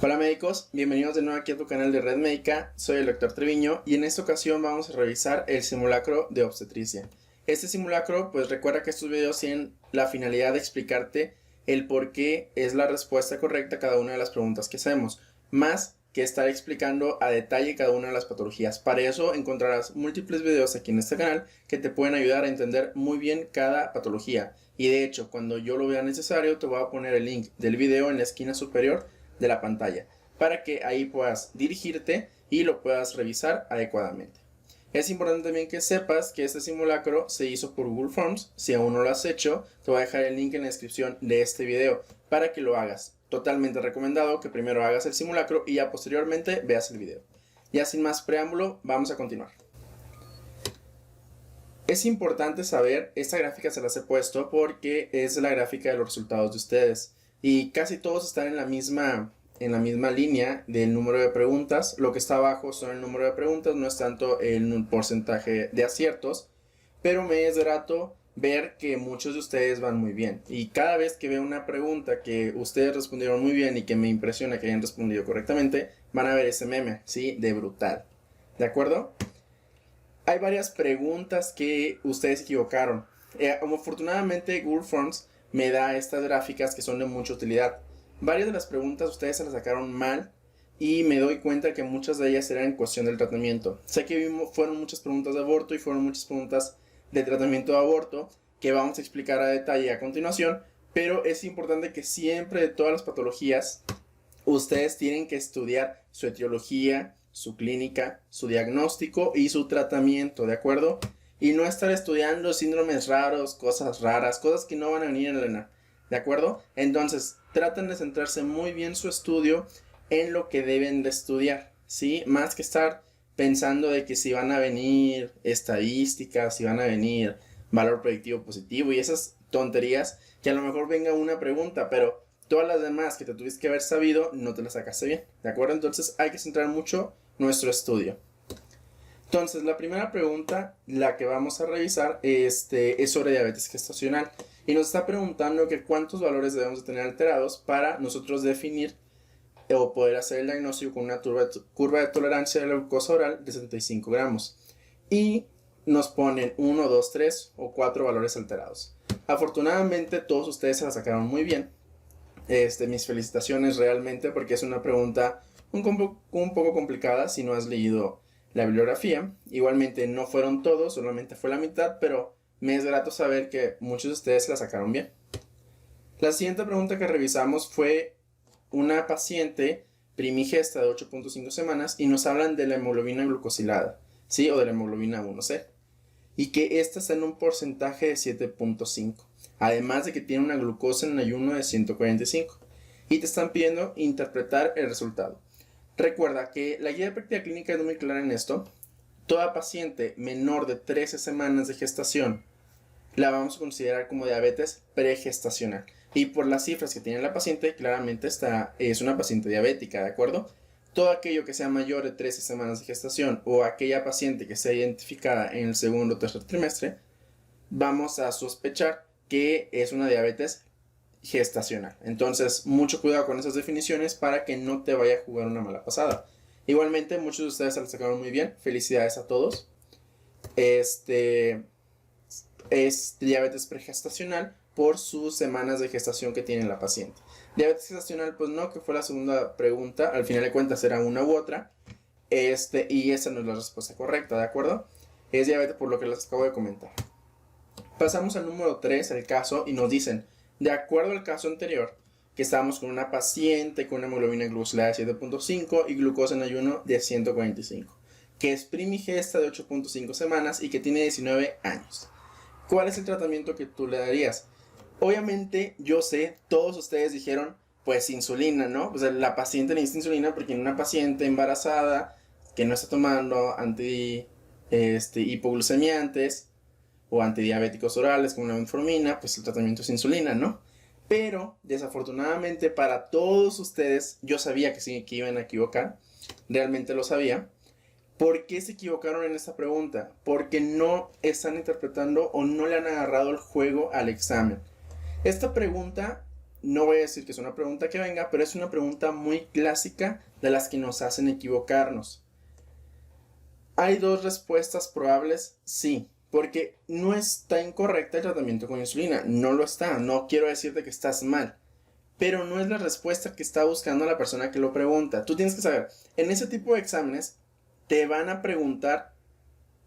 Hola médicos, bienvenidos de nuevo aquí a tu canal de Red Médica, soy el Dr. Treviño y en esta ocasión vamos a revisar el simulacro de obstetricia. Este simulacro, pues recuerda que estos videos tienen la finalidad de explicarte el por qué es la respuesta correcta a cada una de las preguntas que hacemos, más que estar explicando a detalle cada una de las patologías. Para eso encontrarás múltiples videos aquí en este canal que te pueden ayudar a entender muy bien cada patología. Y de hecho, cuando yo lo vea necesario, te voy a poner el link del video en la esquina superior de la pantalla para que ahí puedas dirigirte y lo puedas revisar adecuadamente. Es importante también que sepas que este simulacro se hizo por Google Forms. Si aún no lo has hecho, te voy a dejar el link en la descripción de este video para que lo hagas. Totalmente recomendado que primero hagas el simulacro y ya posteriormente veas el video. Ya sin más preámbulo, vamos a continuar. Es importante saber, esta gráfica se las he puesto porque es la gráfica de los resultados de ustedes. Y casi todos están en la misma línea del número de preguntas. Lo que está abajo son el número de preguntas, no es tanto el porcentaje de aciertos. Pero me es grato ver que muchos de ustedes van muy bien. Y cada vez que veo una pregunta que ustedes respondieron muy bien y que me impresiona que hayan respondido correctamente, van a ver ese meme, ¿sí? De brutal. ¿De acuerdo? Hay varias preguntas que ustedes equivocaron. Afortunadamente Google Forms me da estas gráficas que son de mucha utilidad. Varias de las preguntas ustedes se las sacaron mal y me doy cuenta que muchas de ellas eran en cuestión del tratamiento. Sé que fueron muchas preguntas de aborto y fueron muchas preguntas de tratamiento de aborto que vamos a explicar a detalle a continuación, pero es importante que siempre de todas las patologías ustedes tienen que estudiar su etiología, su clínica, su diagnóstico y su tratamiento, ¿de acuerdo? Y no estar estudiando síndromes raros, cosas raras, cosas que no van a venir en la ENA, ¿de acuerdo? Entonces, traten de centrarse muy bien su estudio en lo que deben de estudiar, ¿sí? Más que estar pensando de que si van a venir estadísticas, si van a venir valor predictivo positivo y esas tonterías, que a lo mejor venga una pregunta, pero todas las demás que te tuviste que haber sabido no te las sacaste bien, ¿de acuerdo? Entonces hay que centrar mucho nuestro estudio. Entonces, la primera pregunta, la que vamos a revisar, es sobre diabetes gestacional. Y nos está preguntando que cuántos valores debemos de tener alterados para nosotros definir o poder hacer el diagnóstico con una curva de tolerancia de la glucosa oral de 75 gramos. Y nos ponen 1, 2, 3 o 4 valores alterados. Afortunadamente, todos ustedes se la sacaron muy bien. Mis felicitaciones realmente porque es una pregunta un poco complicada si no has leído la bibliografía. Igualmente no fueron todos, solamente fue la mitad, pero me es grato saber que muchos de ustedes la sacaron bien. La siguiente pregunta que revisamos fue una paciente primigesta de 8.5 semanas y nos hablan de la hemoglobina glucosilada, ¿sí? O de la hemoglobina 1C. Y que esta está en un porcentaje de 7.5. Además de que tiene una glucosa en ayuno de 145. Y te están pidiendo interpretar el resultado. Recuerda que la guía de práctica clínica es muy clara en esto. Toda paciente menor de 13 semanas de gestación la vamos a considerar como diabetes pregestacional. Y por las cifras que tiene la paciente, claramente es una paciente diabética, ¿de acuerdo? Todo aquello que sea mayor de 13 semanas de gestación o aquella paciente que sea identificada en el segundo o tercer trimestre, vamos a sospechar que es una diabetes gestacional. Entonces, mucho cuidado con esas definiciones para que no te vaya a jugar una mala pasada. Igualmente, muchos de ustedes se la sacaron muy bien. Felicidades a todos. Es diabetes pregestacional por sus semanas de gestación que tiene la paciente. Diabetes gestacional, pues no, que fue la segunda pregunta. Al final de cuentas era una u otra. Y esa no es la respuesta correcta, ¿de acuerdo? Es diabetes por lo que les acabo de comentar. Pasamos al número 3, el caso, y nos dicen, de acuerdo al caso anterior, que estábamos con una paciente con una hemoglobina glucosilada de 7.5 y glucosa en ayuno de 145, que es primigesta de 8.5 semanas y que tiene 19 años. ¿Cuál es el tratamiento que tú le darías? Obviamente, yo sé, todos ustedes dijeron, pues insulina, ¿no? O sea, la paciente necesita insulina porque en una paciente embarazada que no está tomando hipoglucemiantes o antidiabéticos orales como la metformina, pues el tratamiento es insulina, ¿no? Pero, desafortunadamente para todos ustedes, yo sabía que sí, que iban a equivocar, realmente lo sabía. ¿Por qué se equivocaron en esta pregunta? Porque no están interpretando o no le han agarrado el juego al examen. Esta pregunta no voy a decir que es una pregunta que venga, pero es una pregunta muy clásica de las que nos hacen equivocarnos. ¿Hay dos respuestas probables? Sí, porque no está incorrecta el tratamiento con insulina, no lo está, no quiero decirte que estás mal, pero no es la respuesta que está buscando la persona que lo pregunta. Tú tienes que saber, en ese tipo de exámenes te van a preguntar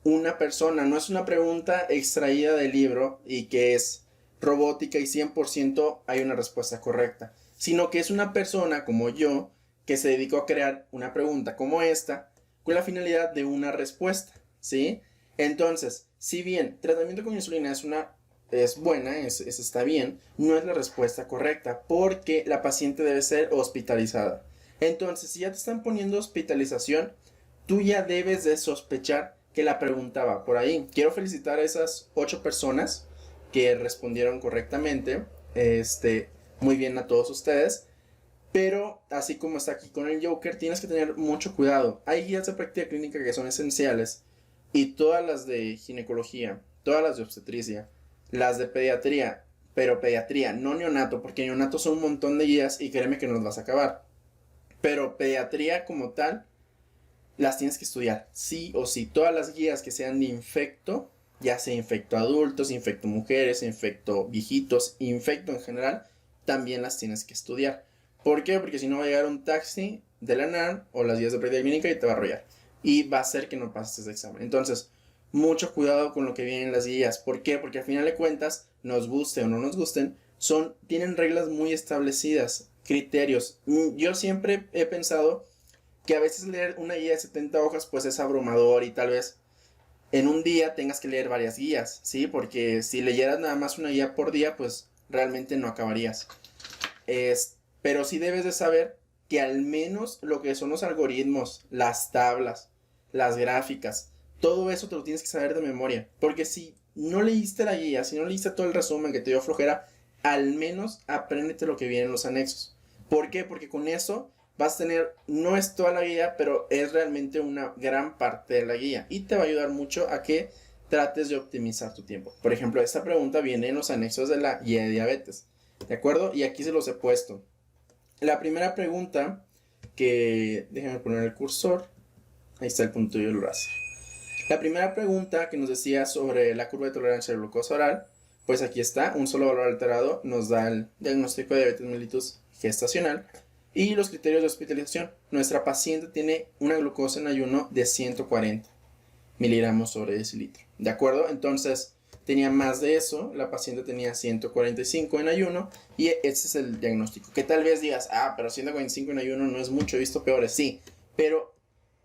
una persona, no es una pregunta extraída del libro y que es robótica y 100% hay una respuesta correcta, sino que es una persona como yo que se dedicó a crear una pregunta como esta con la finalidad de una respuesta, ¿sí? Entonces, si bien tratamiento con insulina es buena, está bien, no es la respuesta correcta porque la paciente debe ser hospitalizada. Entonces, si ya te están poniendo hospitalización, tú ya debes de sospechar que la pregunta va por ahí. Quiero felicitar a esas 8 personas que respondieron correctamente. Muy bien a todos ustedes. Pero así como está aquí con el Joker, tienes que tener mucho cuidado. Hay guías de práctica clínica que son esenciales. Y todas las de ginecología, todas las de obstetricia, las de pediatría, pero pediatría, no neonato, porque neonato son un montón de guías y créeme que nos vas a acabar. Pero pediatría como tal, las tienes que estudiar, sí o sí. Todas las guías que sean de infecto, ya sea infecto adultos, infecto mujeres, infecto viejitos, infecto en general, también las tienes que estudiar. ¿Por qué? Porque si no va a llegar un taxi de la NAN o las guías de práctica clínica y te va a arrollar. Y va a hacer que no pases ese examen. Entonces, mucho cuidado con lo que vienen en las guías. ¿Por qué? Porque al final de cuentas, nos guste o no nos gusten, tienen reglas muy establecidas, criterios. Yo siempre he pensado que a veces leer una guía de 70 hojas pues es abrumador y tal vez en un día tengas que leer varias guías, ¿sí? Porque si leyeras nada más una guía por día pues realmente no acabarías. Pero sí debes de saber que al menos lo que son los algoritmos, las tablas, las gráficas, todo eso te lo tienes que saber de memoria. Porque si no leíste la guía, si no leíste todo el resumen que te dio flojera, al menos apréndete lo que viene en los anexos. ¿Por qué? Porque con eso vas a tener, no es toda la guía, pero es realmente una gran parte de la guía y te va a ayudar mucho a que trates de optimizar tu tiempo. Por ejemplo, esta pregunta viene en los anexos de la guía de diabetes, ¿de acuerdo? Y aquí se los he puesto. La primera pregunta, déjenme poner el cursor, ahí está el punto de láser. La primera pregunta que nos decía sobre la curva de tolerancia a la glucosa oral, pues aquí está, un solo valor alterado nos da el diagnóstico de diabetes mellitus gestacional. Y los criterios de hospitalización. Nuestra paciente tiene una glucosa en ayuno de 140 miligramos sobre decilitro. ¿De acuerdo? Entonces, tenía más de eso. La paciente tenía 145 en ayuno. Y ese es el diagnóstico. Que tal vez digas, pero 145 en ayuno no es mucho, he visto peores. Sí, pero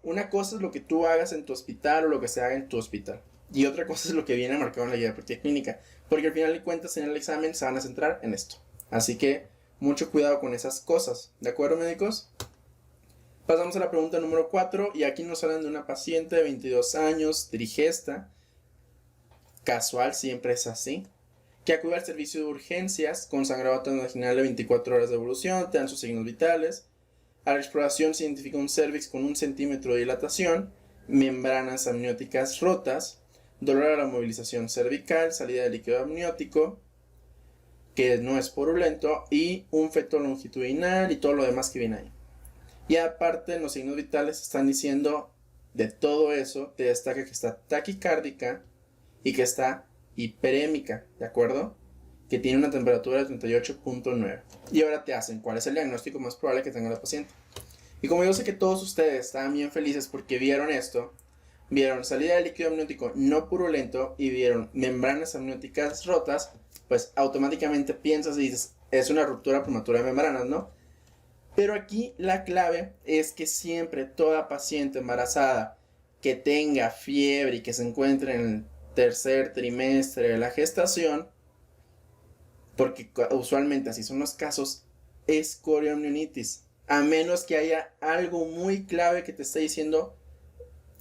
una cosa es lo que tú hagas en tu hospital o lo que se haga en tu hospital. Y otra cosa es lo que viene marcado en la guía de práctica clínica. Porque al final de cuentas en el examen se van a centrar en esto. Así que mucho cuidado con esas cosas, ¿de acuerdo, médicos? Pasamos a la pregunta número 4 y aquí nos hablan de una paciente de 22 años, trigesta, casual, siempre es así, que acude al servicio de urgencias con sangrado transvaginal de 24 horas de evolución, te dan sus signos vitales. A la exploración se identifica un cervix con 1 centímetro de dilatación, membranas amnióticas rotas, dolor a la movilización cervical, salida de líquido amniótico, que no es purulento, y un feto longitudinal y todo lo demás que viene ahí. Y aparte, en los signos vitales están diciendo de todo eso, te destaca que está taquicárdica y que está hiperémica, ¿de acuerdo? Que tiene una temperatura de 38.9. Y ahora te hacen cuál es el diagnóstico más probable que tenga la paciente. Y como yo sé que todos ustedes estaban bien felices porque vieron esto, vieron salida de líquido amniótico no purulento y vieron membranas amnióticas rotas, pues automáticamente piensas y dices, es una ruptura prematura de membranas, ¿no? Pero aquí la clave es que siempre toda paciente embarazada que tenga fiebre y que se encuentre en el tercer trimestre de la gestación, porque usualmente así son los casos, es corioamnionitis, a menos que haya algo muy clave que te esté diciendo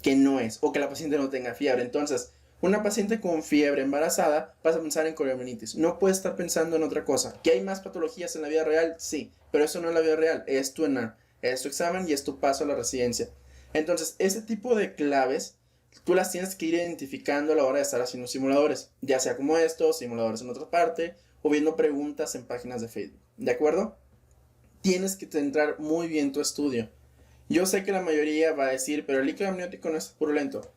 que no es, o que la paciente no tenga fiebre. Entonces, una paciente con fiebre embarazada, vas a pensar en corioamnionitis. No puedes estar pensando en otra cosa. ¿Que hay más patologías en la vida real? Sí, pero eso no es la vida real, es tu ENAR, es tu examen y es tu paso a la residencia. Entonces, ese tipo de claves, tú las tienes que ir identificando a la hora de estar haciendo simuladores, ya sea como estos, simuladores en otra parte, o viendo preguntas en páginas de Facebook. ¿de acuerdo? Tienes que centrar muy bien tu estudio. Yo sé que la mayoría va a decir, pero el líquido amniótico no está purulento.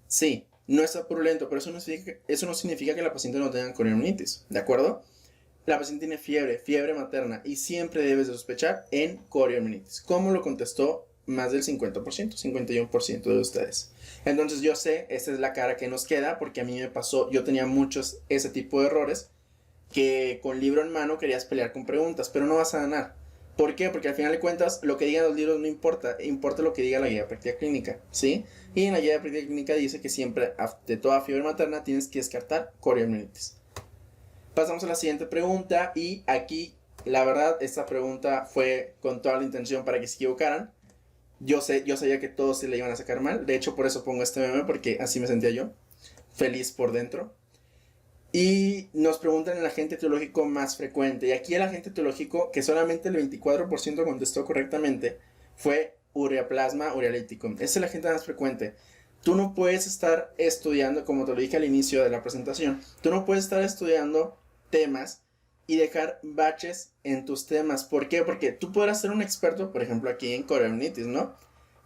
Sí, no está purulento, pero eso no significa que la paciente no tenga coriamnitis, ¿de acuerdo? La paciente tiene fiebre materna, y siempre debes de sospechar en coriamnitis, como lo contestó más del 50%, 51% de ustedes. Entonces yo sé, esta es la cara que nos queda, porque a mí me pasó, yo tenía muchos ese tipo de errores, que con libro en mano querías pelear con preguntas, pero no vas a ganar. ¿Por qué? Porque al final de cuentas lo que digan los libros no importa, importa lo que diga la guía de práctica clínica, ¿sí? Y en la guía de práctica clínica dice que siempre de toda fiebre materna tienes que descartar coriamnitis. Pasamos a la siguiente pregunta, y aquí la verdad esta pregunta fue con toda la intención para que se equivocaran. Yo sabía que todos se le iban a sacar mal, de hecho por eso pongo este meme, porque así me sentía yo, feliz por dentro. Y nos preguntan el agente etiológico más frecuente. Y aquí el agente etiológico, que solamente el 24% contestó correctamente, fue ureaplasma urealyticum. Es el agente más frecuente. Tú no puedes estar estudiando, como te lo dije al inicio de la presentación, tú no puedes estar estudiando temas y dejar baches en tus temas. ¿Por qué? Porque tú podrás ser un experto, por ejemplo, aquí en coriamnitis, ¿no?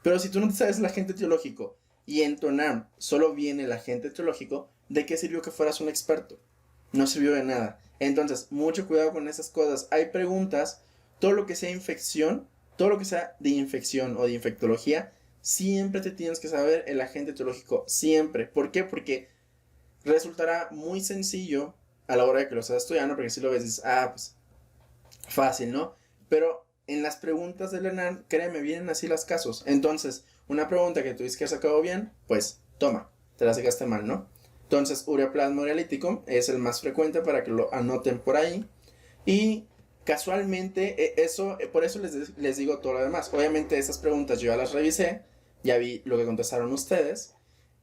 Pero si tú no te sabes el agente etiológico y en tu NAM solo viene el agente etiológico, ¿de qué sirvió que fueras un experto? No sirvió de nada. Entonces, mucho cuidado con esas cosas. Hay preguntas, todo lo que sea infección, todo lo que sea de infección o de infectología, siempre te tienes que saber el agente etiológico, siempre. ¿Por qué? Porque resultará muy sencillo a la hora de que lo estás estudiando, porque si lo ves, dices, pues fácil, ¿no? Pero en las preguntas del ENAR, créeme, vienen así los casos. Entonces, una pregunta que tú dices que has sacado bien, pues toma, te la sacaste mal, ¿no? Entonces, ureaplasma urealyticum es el más frecuente, para que lo anoten por ahí. Y casualmente, por eso les digo todo lo demás. Obviamente, estas preguntas yo ya las revisé, ya vi lo que contestaron ustedes,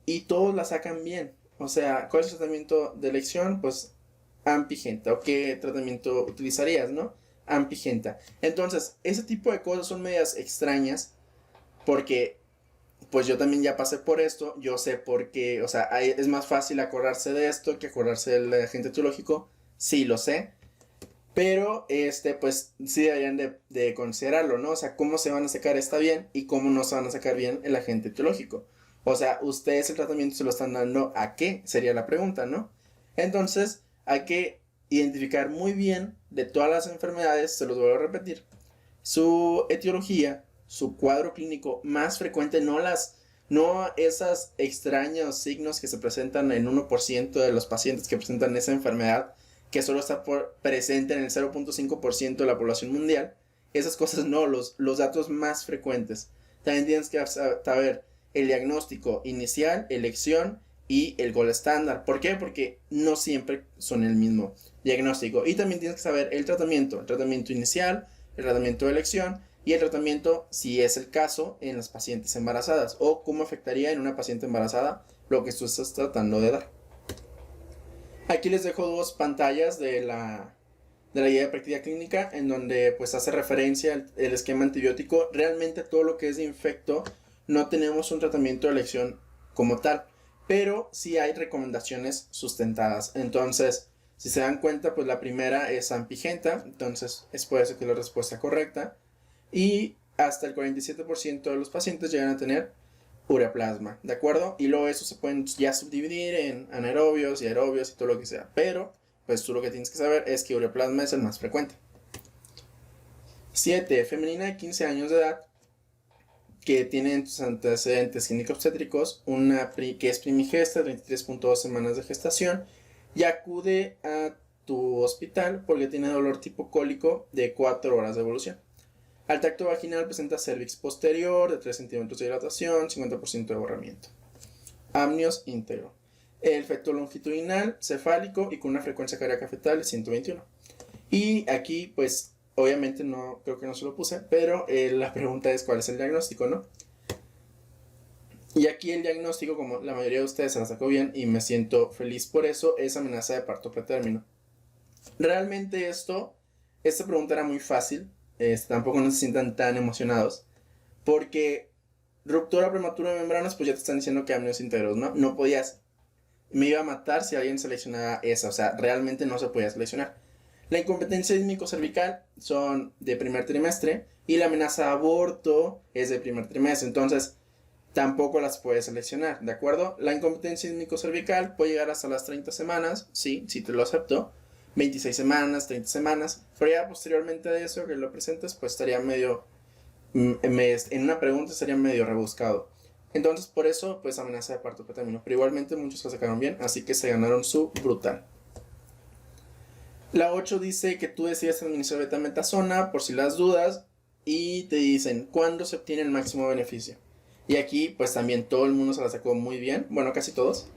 y todos las sacan bien. O sea, ¿cuál es el tratamiento de elección? Pues ampigenta. ¿O qué tratamiento utilizarías, no? Ampigenta. Entonces, ese tipo de cosas son medias extrañas, porque pues yo también ya pasé por esto, yo sé por qué, o sea, es más fácil acordarse de esto que acordarse del agente etiológico, sí lo sé, pero pues sí deberían de considerarlo, ¿no? O sea, cómo se van a sacar está bien y cómo no se van a sacar bien el agente etiológico. O sea, ustedes el tratamiento se lo están dando ¿a qué? Sería la pregunta, ¿no? Entonces, hay que identificar muy bien de todas las enfermedades, se los vuelvo a repetir, su etiología, su cuadro clínico más frecuente, no esas extraños signos que se presentan en 1% de los pacientes que presentan esa enfermedad, que solo está presente en el 0.5% de la población mundial. Esas cosas no, los datos más frecuentes. También tienes que saber el diagnóstico inicial, elección y el gold estándar. ¿Por qué? Porque no siempre son el mismo diagnóstico. Y también tienes que saber el tratamiento inicial, el tratamiento de elección y el tratamiento, si es el caso, en las pacientes embarazadas, o cómo afectaría en una paciente embarazada lo que tú estás tratando de dar. Aquí les dejo dos pantallas de la guía de práctica clínica, en donde pues hace referencia el esquema antibiótico. Realmente todo lo que es de infecto no tenemos un tratamiento de elección como tal, pero sí hay recomendaciones sustentadas. Entonces, si se dan cuenta, pues la primera es ampigenta, entonces es por eso que es la respuesta correcta. Y hasta el 47% de los pacientes llegan a tener ureaplasma, ¿de acuerdo? Y luego eso se pueden ya subdividir en anaerobios y aerobios y todo lo que sea. Pero, pues tú lo que tienes que saber es que ureaplasma es el más frecuente. 7. Femenina de 15 años de edad que tiene sus antecedentes ginecobstétricos, que es primigesta, 33.2 semanas de gestación, y acude a tu hospital porque tiene dolor tipo cólico de 4 horas de evolución. Al tacto vaginal presenta cervix posterior de 3 centímetros de dilatación, 50% de borramiento. Amnios íntegro. El feto longitudinal, cefálico y con una frecuencia cardíaca fetal de 121. Y aquí, pues, obviamente no, creo que no se lo puse, pero la pregunta es cuál es el diagnóstico, ¿no? Y aquí el diagnóstico, como la mayoría de ustedes se la sacó bien y me siento feliz por eso, es amenaza de parto pretérmino. Realmente esta pregunta era muy fácil, tampoco no se sientan tan emocionados, porque ruptura prematura de membranas, pues ya te están diciendo que amnios íntegros, ¿no? No podías, me iba a matar si alguien seleccionaba esa, o sea, realmente no se podía seleccionar. La incompetencia sísmico-cervical son de primer trimestre y la amenaza de aborto es de primer trimestre. Entonces, tampoco las puedes seleccionar, ¿de acuerdo? La incompetencia sísmico-cervical puede llegar hasta las 30 semanas, sí, sí te lo acepto. 26 semanas, 30 semanas. Pero ya posteriormente de eso que lo presentes, pues estaría medio... En una pregunta estaría medio rebuscado. Entonces, por eso, pues amenaza de parto pretérmino. Pero igualmente muchos la sacaron bien, así que se ganaron su brutal. La 8 dice que tú decides administrar betametasona por si las dudas y te dicen cuándo se obtiene el máximo beneficio. Y aquí pues también todo el mundo se la sacó muy bien, bueno casi todos,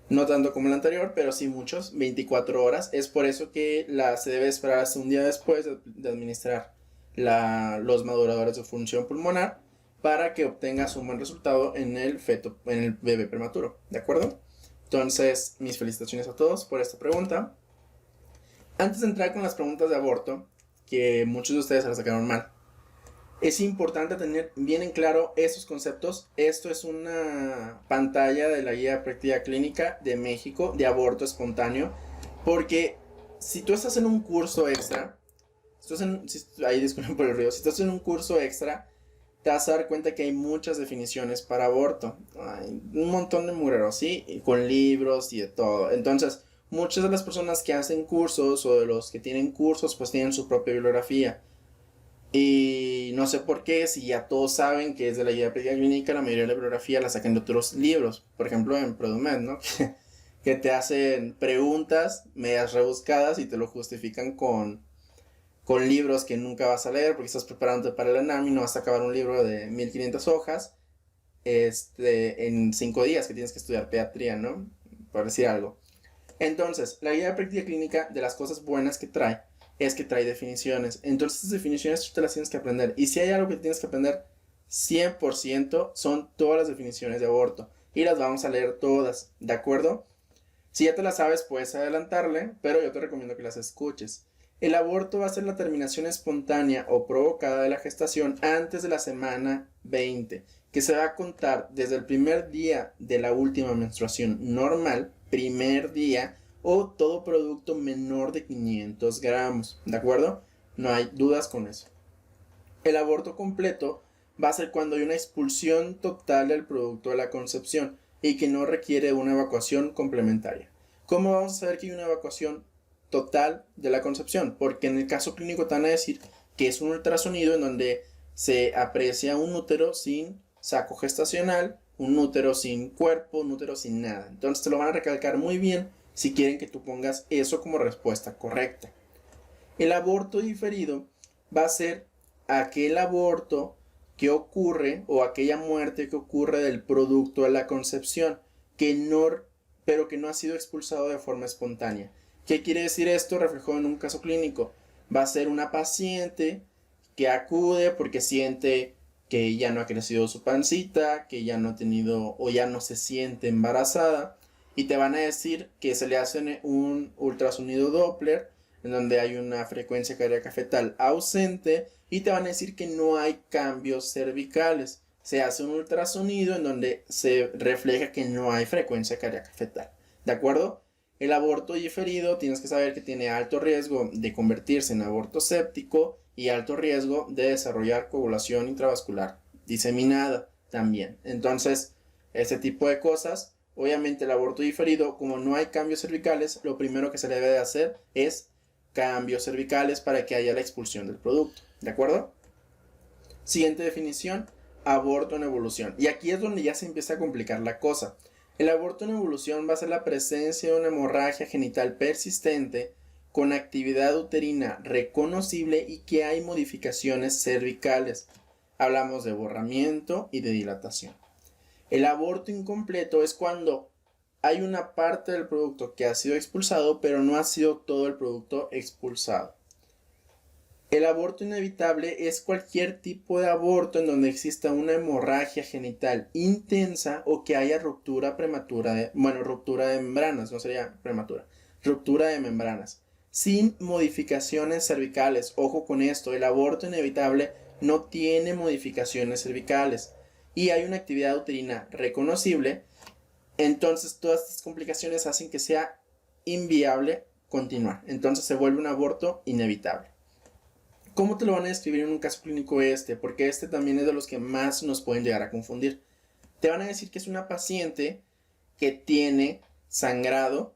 no tanto como el anterior, pero sí muchos, 24 horas. Es por eso que se debe esperar hasta un día después de administrar los maduradores de función pulmonar para que obtengas un buen resultado en el feto, en el bebé prematuro, ¿de acuerdo? Entonces, mis felicitaciones a todos por esta pregunta. Antes de entrar con las preguntas de aborto, que muchos de ustedes se las sacaron mal, es importante tener bien en claro esos conceptos. Esto es una pantalla de la guía de práctica clínica de México de aborto espontáneo, porque si tú estás en un curso extra, ahí disculpen por el ruido, si estás en un curso extra, te vas a dar cuenta que hay muchas definiciones para aborto. Hay un montón de mureros, ¿sí? Y con libros y de todo. Entonces, muchas de las personas que hacen cursos o de los que tienen cursos, pues tienen su propia bibliografía. Y no sé por qué, si ya todos saben que es de la guía de práctica clínica, la mayoría de la bibliografía la sacan de otros libros. Por ejemplo, en ProduMed, ¿no? Que te hacen preguntas medias rebuscadas y te lo justifican con libros que nunca vas a leer porque estás preparándote para el ENAM y no vas a acabar un libro de 1500 hojas en 5 días que tienes que estudiar pediatría, ¿no? Por decir algo. Entonces, la guía de práctica clínica, de las cosas buenas que trae, es que trae definiciones. Entonces, esas definiciones tú te las tienes que aprender. Y si hay algo que tienes que aprender 100%, son todas las definiciones de aborto. Y las vamos a leer todas, ¿de acuerdo? Si ya te las sabes, puedes adelantarle, pero yo te recomiendo que las escuches. El aborto va a ser la terminación espontánea o provocada de la gestación antes de la semana 20, que se va a contar desde el primer día de la última menstruación normal, primer día, o todo producto menor de 500 gramos, ¿de acuerdo? No hay dudas con eso. El aborto completo va a ser cuando hay una expulsión total del producto de la concepción y que no requiere una evacuación complementaria. ¿Cómo vamos a saber que hay una evacuación total de la concepción? Porque en el caso clínico te van a decir que es un ultrasonido en donde se aprecia un útero sin saco gestacional, un útero sin cuerpo, un útero sin nada. Entonces te lo van a recalcar muy bien si quieren que tú pongas eso como respuesta correcta. El aborto diferido va a ser aquel aborto que ocurre o aquella muerte que ocurre del producto de la concepción, pero que no ha sido expulsado de forma espontánea. ¿Qué quiere decir esto? Reflejado en un caso clínico. Va a ser una paciente que acude porque siente que ya no ha crecido su pancita, que ya no ha tenido o ya no se siente embarazada, y te van a decir que se le hace un ultrasonido Doppler en donde hay una frecuencia cardíaca fetal ausente y te van a decir que no hay cambios cervicales. Se hace un ultrasonido en donde se refleja que no hay frecuencia cardíaca fetal. ¿De acuerdo? El aborto diferido tienes que saber que tiene alto riesgo de convertirse en aborto séptico y alto riesgo de desarrollar coagulación intravascular diseminada también. Entonces, ese tipo de cosas, obviamente el aborto diferido, como no hay cambios cervicales, lo primero que se le debe de hacer es cambios cervicales para que haya la expulsión del producto. ¿De acuerdo? Siguiente definición, aborto en evolución. Y aquí es donde ya se empieza a complicar la cosa. El aborto en evolución va a ser la presencia de una hemorragia genital persistente con actividad uterina reconocible y que hay modificaciones cervicales. Hablamos de borramiento y de dilatación. El aborto incompleto es cuando hay una parte del producto que ha sido expulsado, pero no ha sido todo el producto expulsado. El aborto inevitable es cualquier tipo de aborto en donde exista una hemorragia genital intensa o que haya ruptura prematura ruptura de membranas, no sería prematura, ruptura de membranas, sin modificaciones cervicales. Ojo con esto, el aborto inevitable no tiene modificaciones cervicales y hay una actividad uterina reconocible. Entonces todas estas complicaciones hacen que sea inviable continuar. Entonces se vuelve un aborto inevitable. ¿Cómo te lo van a describir en un caso clínico este? Porque este también es de los que más nos pueden llegar a confundir. Te van a decir que es una paciente que tiene sangrado,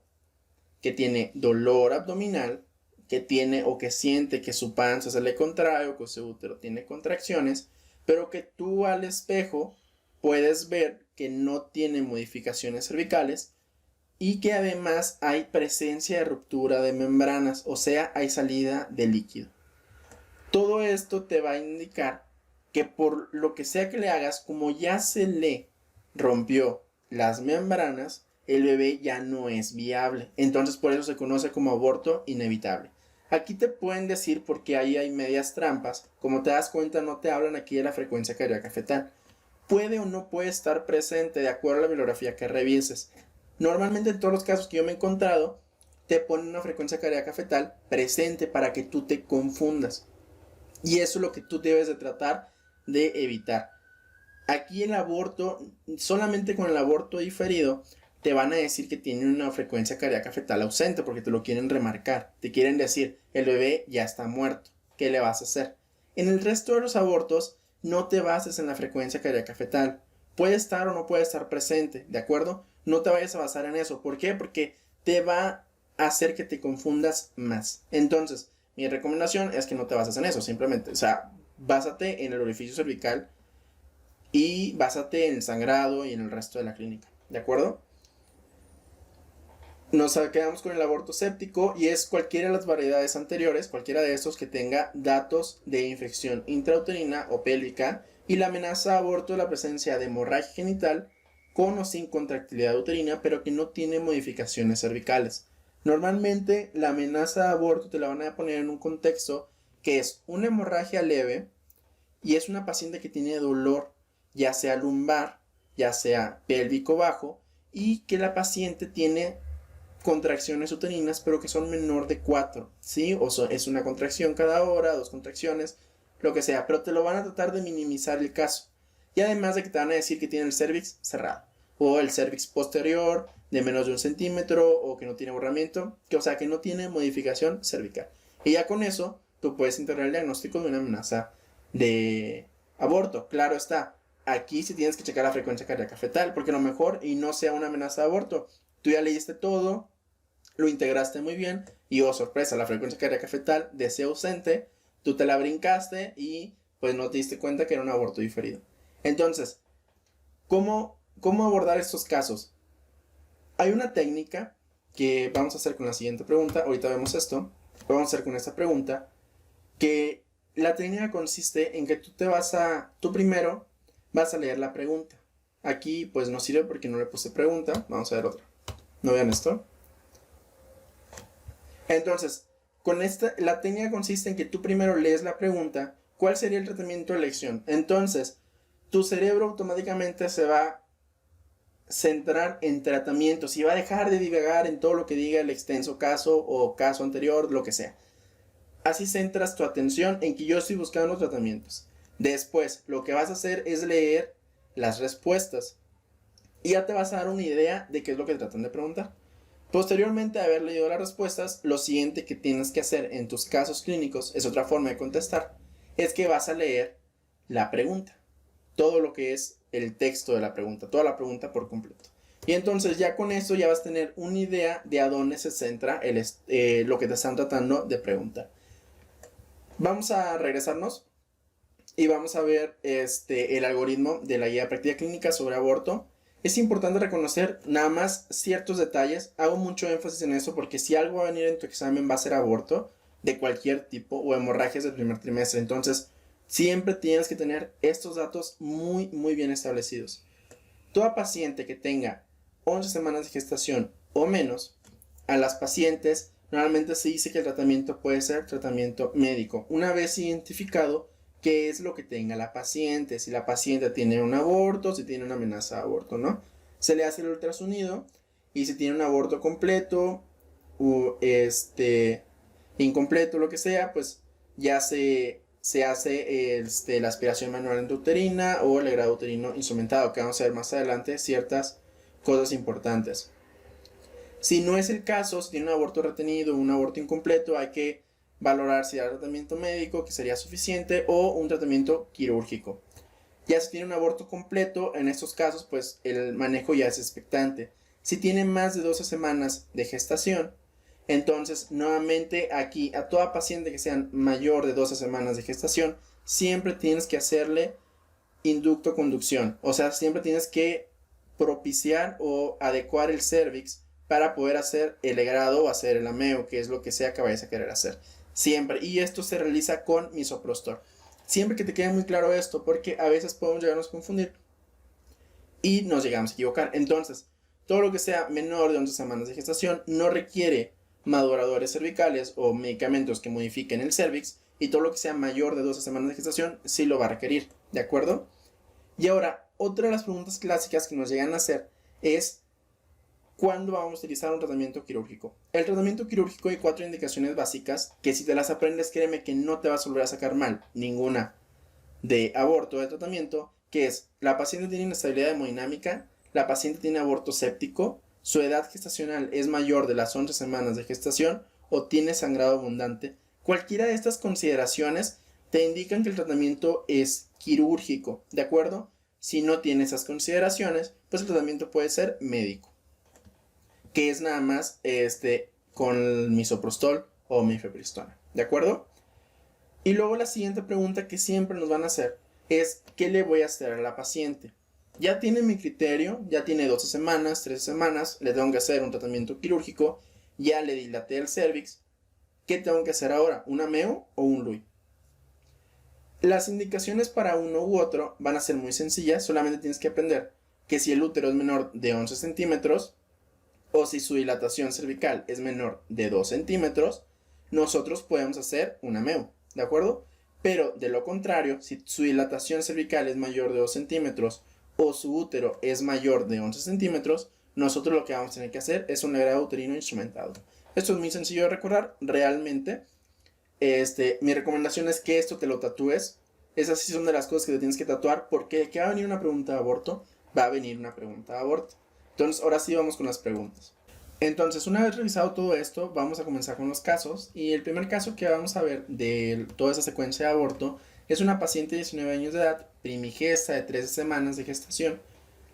que tiene dolor abdominal, que tiene o que siente que su panza se le contrae o que su útero tiene contracciones, pero que tú al espejo puedes ver que no tiene modificaciones cervicales y que además hay presencia de ruptura de membranas, o sea, hay salida de líquido. Todo esto te va a indicar que por lo que sea que le hagas, como ya se le rompió las membranas, el bebé ya no es viable. Entonces por eso se conoce como aborto inevitable. Aquí te pueden decir porque ahí hay medias trampas. Como te das cuenta, no te hablan aquí de la frecuencia cardíaca fetal. Puede o no puede estar presente de acuerdo a la bibliografía que revises. Normalmente en todos los casos que yo me he encontrado, te ponen una frecuencia cardíaca fetal presente para que tú te confundas. Y eso es lo que tú debes de tratar de evitar. Aquí el aborto, solamente con el aborto diferido, te van a decir que tiene una frecuencia cardíaca fetal ausente porque te lo quieren remarcar. Te quieren decir, el bebé ya está muerto. ¿Qué le vas a hacer? En el resto de los abortos, no te bases en la frecuencia cardíaca fetal. Puede estar o no puede estar presente, ¿de acuerdo? No te vayas a basar en eso. ¿Por qué? Porque te va a hacer que te confundas más. Entonces, mi recomendación es que no te bases en eso, simplemente. O sea, básate en el orificio cervical y básate en el sangrado y en el resto de la clínica, ¿de acuerdo? Nos quedamos con el aborto séptico y es cualquiera de las variedades anteriores, cualquiera de estos que tenga datos de infección intrauterina o pélvica y la amenaza de aborto es la presencia de hemorragia genital con o sin contractilidad uterina pero que no tiene modificaciones cervicales. Normalmente la amenaza de aborto te la van a poner en un contexto que es una hemorragia leve y es una paciente que tiene dolor ya sea lumbar, ya sea pélvico bajo y que la paciente tiene contracciones uterinas pero que son menor de 4, ¿sí? Es una contracción cada hora, 2 contracciones, lo que sea, pero te lo van a tratar de minimizar el caso. Y además de que te van a decir que tiene el cervix cerrado o el cervix posterior de menos de 1 centímetro o que no tiene borramiento, o sea que no tiene modificación cervical. Y ya con eso tú puedes integrar el diagnóstico de una amenaza de aborto. Claro está, aquí sí tienes que checar la frecuencia cardíaca fetal porque a lo mejor y no sea una amenaza de aborto. Tú ya leíste todo, lo integraste muy bien y oh sorpresa, la frecuencia cardíaca fetal desea ausente, tú te la brincaste y pues no te diste cuenta que era un aborto diferido. Entonces, ¿cómo abordar estos casos? Hay una técnica que vamos a hacer con la siguiente pregunta, ahorita vemos esto, vamos a hacer con esta pregunta, que la técnica consiste en que tú primero vas a leer la pregunta. Aquí pues no sirve porque no le puse pregunta, vamos a ver otra. ¿No vean esto? Entonces, la técnica consiste en que tú primero lees la pregunta, ¿cuál sería el tratamiento de elección? Entonces, tu cerebro automáticamente se va a centrar en tratamientos y va a dejar de divagar en todo lo que diga el extenso caso o caso anterior, lo que sea. Así centras tu atención en que yo estoy buscando los tratamientos. Después, lo que vas a hacer es leer las respuestas y ya te vas a dar una idea de qué es lo que tratan de preguntar. Posteriormente a haber leído las respuestas, lo siguiente que tienes que hacer en tus casos clínicos, es otra forma de contestar, es que vas a leer la pregunta, todo lo que es el texto de la pregunta, toda la pregunta por completo. Y entonces ya con eso ya vas a tener una idea de a dónde se centra lo que te están tratando de preguntar. Vamos a regresarnos y vamos a ver el algoritmo de la guía de práctica clínica sobre aborto. Es importante reconocer nada más ciertos detalles. Hago mucho énfasis en eso porque si algo va a venir en tu examen va a ser aborto de cualquier tipo o hemorragias del primer trimestre. Entonces, siempre tienes que tener estos datos muy, muy bien establecidos. Toda paciente que tenga 11 semanas de gestación o menos, a las pacientes normalmente se dice que el tratamiento puede ser tratamiento médico. Una vez identificado qué es lo que tenga la paciente, si la paciente tiene un aborto, si tiene una amenaza de aborto, ¿no? Se le hace el ultrasonido y si tiene un aborto completo o incompleto, lo que sea, pues ya se hace la aspiración manual intrauterina o el grado uterino instrumentado, que vamos a ver más adelante ciertas cosas importantes. Si no es el caso, si tiene un aborto retenido o un aborto incompleto, hay que valorar si hay tratamiento médico, que sería suficiente, o un tratamiento quirúrgico. Ya si tiene un aborto completo, en estos casos, pues el manejo ya es expectante. Si tiene más de 12 semanas de gestación, entonces nuevamente aquí a toda paciente que sea mayor de 12 semanas de gestación, siempre tienes que hacerle inducto-conducción. O sea, siempre tienes que propiciar o adecuar el cervix para poder hacer el egrado o hacer el ameo, que es lo que sea que vayas a querer hacer. Siempre. Y esto se realiza con misoprostol. Siempre que te quede muy claro esto, porque a veces podemos llegarnos a confundir y nos llegamos a equivocar. Entonces, todo lo que sea menor de 11 semanas de gestación no requiere maduradores cervicales o medicamentos que modifiquen el cervix, y todo lo que sea mayor de 12 semanas de gestación sí lo va a requerir, ¿de acuerdo? Y ahora, otra de las preguntas clásicas que nos llegan a hacer es ¿cuándo vamos a utilizar un tratamiento quirúrgico? El tratamiento quirúrgico hay 4 indicaciones básicas que si te las aprendes, créeme que no te vas a volver a sacar mal ninguna de aborto o de tratamiento, que es la paciente tiene inestabilidad hemodinámica, la paciente tiene aborto séptico, su edad gestacional es mayor de las 11 semanas de gestación o tiene sangrado abundante. Cualquiera de estas consideraciones te indican que el tratamiento es quirúrgico, ¿de acuerdo? Si no tiene esas consideraciones, pues el tratamiento puede ser médico, que es nada más con misoprostol o mifepristona, ¿de acuerdo? Y luego la siguiente pregunta que siempre nos van a hacer es ¿qué le voy a hacer a la paciente? Ya tiene mi criterio, ya tiene 12 semanas, 13 semanas, le tengo que hacer un tratamiento quirúrgico, ya le dilaté el cervix, ¿qué tengo que hacer ahora? ¿Un ameo o un LUI? Las indicaciones para uno u otro van a ser muy sencillas, solamente tienes que aprender que si el útero es menor de 11 centímetros o si su dilatación cervical es menor de 2 centímetros, nosotros podemos hacer un ameo, ¿de acuerdo? Pero de lo contrario, si su dilatación cervical es mayor de 2 centímetros o su útero es mayor de 11 centímetros, nosotros lo que vamos a tener que hacer es un legrado uterino instrumentado. Esto es muy sencillo de recordar, realmente. Mi recomendación es que esto te lo tatúes. Esas sí son de las cosas que te tienes que tatuar, porque de que va a venir una pregunta de aborto, va a venir una pregunta de aborto. Entonces, ahora sí vamos con las preguntas. Entonces, una vez revisado todo esto, vamos a comenzar con los casos. Y el primer caso que vamos a ver de toda esa secuencia de aborto es una paciente de 19 años de edad, primigesta de 13 semanas de gestación,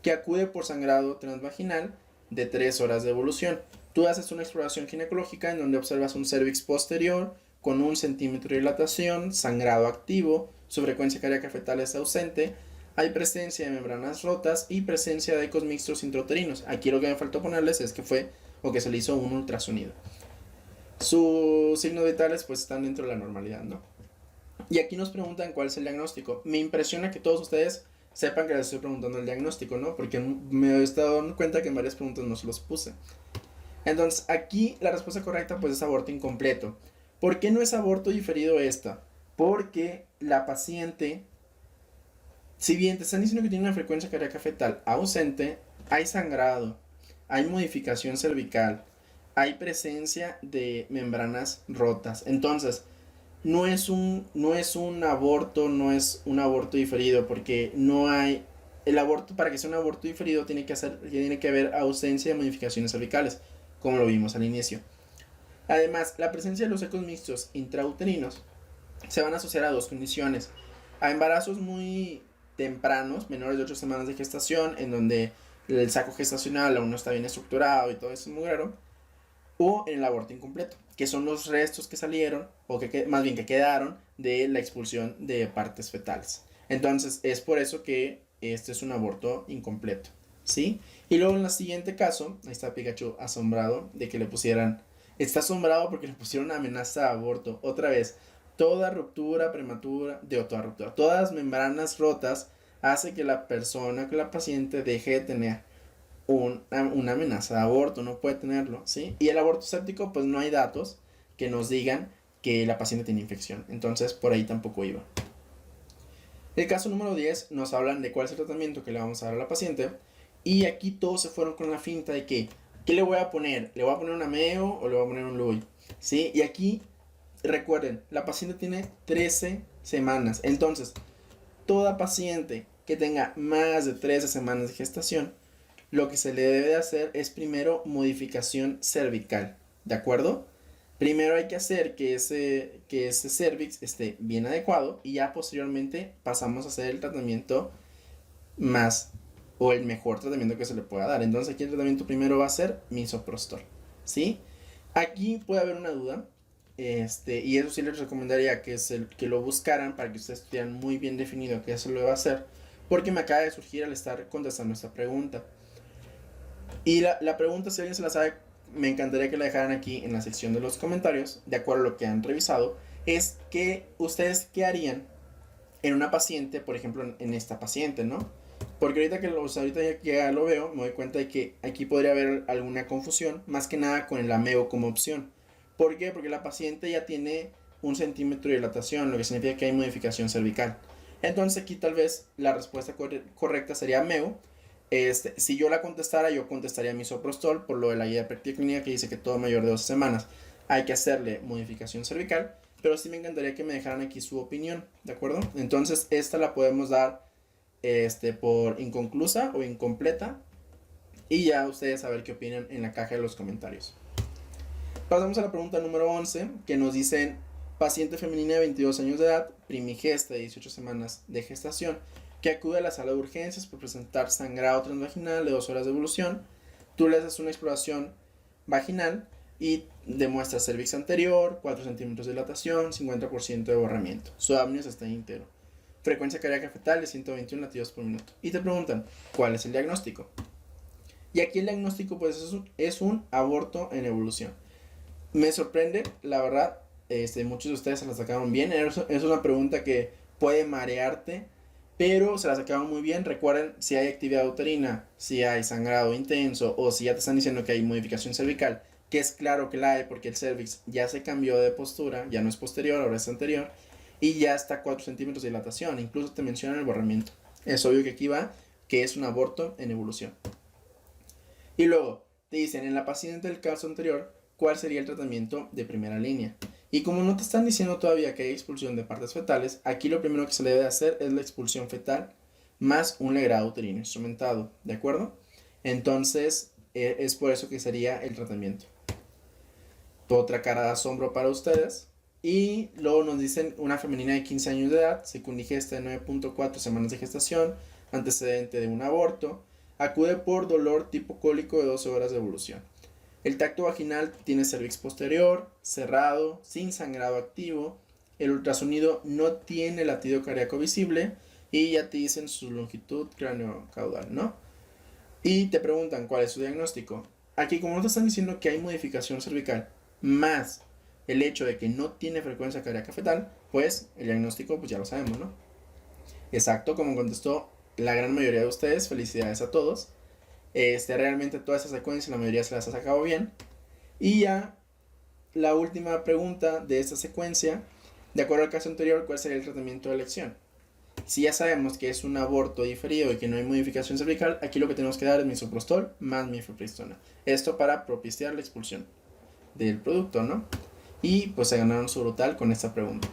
que acude por sangrado transvaginal de 3 horas de evolución. Tú haces una exploración ginecológica en donde observas un cervix posterior con 1 centímetro de dilatación, sangrado activo, su frecuencia cardíaca fetal es ausente, hay presencia de membranas rotas y presencia de ecos mixtos intrauterinos. Aquí lo que me faltó ponerles es que fue o que se le hizo un ultrasonido. Sus signos vitales pues están dentro de la normalidad, ¿no? Y aquí nos preguntan cuál es el diagnóstico. Me impresiona que todos ustedes sepan que les estoy preguntando el diagnóstico, ¿no? Porque me he estado dando cuenta que en varias preguntas no se los puse. Entonces aquí la respuesta correcta pues es aborto incompleto. ¿Por qué no es aborto diferido esta? Porque la paciente, si bien te están diciendo que tiene una frecuencia cardíaca fetal ausente, hay sangrado, hay modificación cervical, hay presencia de membranas rotas. Entonces, no es un aborto, no es un aborto diferido, porque no hay... El aborto, para que sea un aborto diferido, tiene que haber ausencia de modificaciones cervicales, como lo vimos al inicio. Además, la presencia de los ecos mixtos intrauterinos se van a asociar a dos condiciones: a embarazos muy tempranos, menores de 8 semanas de gestación, en donde el saco gestacional aún no está bien estructurado y todo eso es muy raro, o en el aborto incompleto, que son los restos que salieron, o que más bien que quedaron de la expulsión de partes fetales. Entonces, es por eso que este es un aborto incompleto, ¿sí? Y luego en el siguiente caso, ahí está Pikachu asombrado de que le pusieran... Está asombrado porque le pusieron amenaza de aborto. Otra vez, toda ruptura prematura, todas las membranas rotas hace que la persona, que la paciente deje de tener una amenaza de aborto, no puede tenerlo, ¿sí? Y el aborto séptico, pues no hay datos que nos digan que la paciente tiene infección, entonces por ahí tampoco iba. El caso número 10 nos hablan de cuál es el tratamiento que le vamos a dar a la paciente, y aquí todos se fueron con la finta de que, ¿qué le voy a poner? ¿Le voy a poner un ameo o le voy a poner un LUI? ¿Sí? Y aquí, recuerden, la paciente tiene 13 semanas, entonces, toda paciente que tenga más de 13 semanas de gestación, lo que se le debe de hacer es primero modificación cervical, ¿de acuerdo? Primero hay que hacer que ese cervix esté bien adecuado y ya posteriormente pasamos a hacer el tratamiento más o el mejor tratamiento que se le pueda dar. Entonces aquí el tratamiento primero va a ser misoprostol, ¿sí? Aquí puede haber una duda, y eso sí les recomendaría que lo buscaran para que ustedes tuvieran muy bien definido que eso lo va a hacer, porque me acaba de surgir al estar contestando esta pregunta. Y la pregunta, si alguien se la sabe, me encantaría que la dejaran aquí en la sección de los comentarios, de acuerdo a lo que han revisado, es que ustedes qué harían en una paciente, por ejemplo, en esta paciente, ¿no? Porque ahorita ya lo veo, me doy cuenta de que aquí podría haber alguna confusión, más que nada con el ameo como opción. ¿Por qué? Porque la paciente ya tiene 1 centímetro de dilatación, lo que significa que hay modificación cervical. Entonces aquí tal vez la respuesta correcta sería ameo. Si yo la contestara, yo contestaría misoprostol por lo de la guía de práctica clínica que dice que todo mayor de 12 semanas hay que hacerle modificación cervical, pero sí me encantaría que me dejaran aquí su opinión, ¿de acuerdo? Entonces esta la podemos dar por inconclusa o incompleta y ya ustedes a ver qué opinan en la caja de los comentarios. Pasamos a la pregunta número 11 que nos dicen: paciente femenina de 22 años de edad, primigesta de 18 semanas de gestación, que acude a la sala de urgencias por presentar sangrado transvaginal de 2 horas de evolución. Tú le haces una exploración vaginal y demuestra cervix anterior, 4 centímetros de dilatación, 50% de borramiento. Su apnea está íntegro. Frecuencia cardíaca fetal de 121 latidos por minuto. Y te preguntan, ¿cuál es el diagnóstico? Y aquí el diagnóstico pues es un aborto en evolución. Me sorprende, la verdad, muchos de ustedes se la sacaron bien. Es una pregunta que puede marearte, pero se la sacaron muy bien. Recuerden, si hay actividad uterina, si hay sangrado intenso o si ya te están diciendo que hay modificación cervical, que es claro que la hay porque el cervix ya se cambió de postura, ya no es posterior, ahora es anterior, y ya está 4 centímetros de dilatación, incluso te mencionan el borramiento. Es obvio que aquí va que es un aborto en evolución. Y luego te dicen, en la paciente del caso anterior, ¿cuál sería el tratamiento de primera línea? Y como no te están diciendo todavía que hay expulsión de partes fetales, aquí lo primero que se le debe hacer es la expulsión fetal más un legrado uterino instrumentado, ¿de acuerdo? Entonces, es por eso que sería el tratamiento. Otra cara de asombro para ustedes. Y luego nos dicen una femenina de 15 años de edad, secundigesta de 9.4 semanas de gestación, antecedente de un aborto, acude por dolor tipo cólico de 12 horas de evolución. El tacto vaginal tiene cervix posterior, cerrado, sin sangrado activo. El ultrasonido no tiene latido cardíaco visible y ya te dicen su longitud cráneo-caudal, ¿no? Y te preguntan cuál es su diagnóstico. Aquí, como no te están diciendo que hay modificación cervical, más el hecho de que no tiene frecuencia cardíaca fetal, pues el diagnóstico pues ya lo sabemos, ¿no? Exacto, como contestó la gran mayoría de ustedes, felicidades a todos. Realmente toda esa secuencia la mayoría se las ha sacado bien. Y ya la última pregunta de esta secuencia, de acuerdo al caso anterior, ¿cuál sería el tratamiento de elección? Si ya sabemos que es un aborto diferido y que no hay modificación cervical, aquí lo que tenemos que dar es misoprostol más mifepristona. Esto para propiciar la expulsión del producto, ¿no? Y pues se ganaron su brutal con esta pregunta.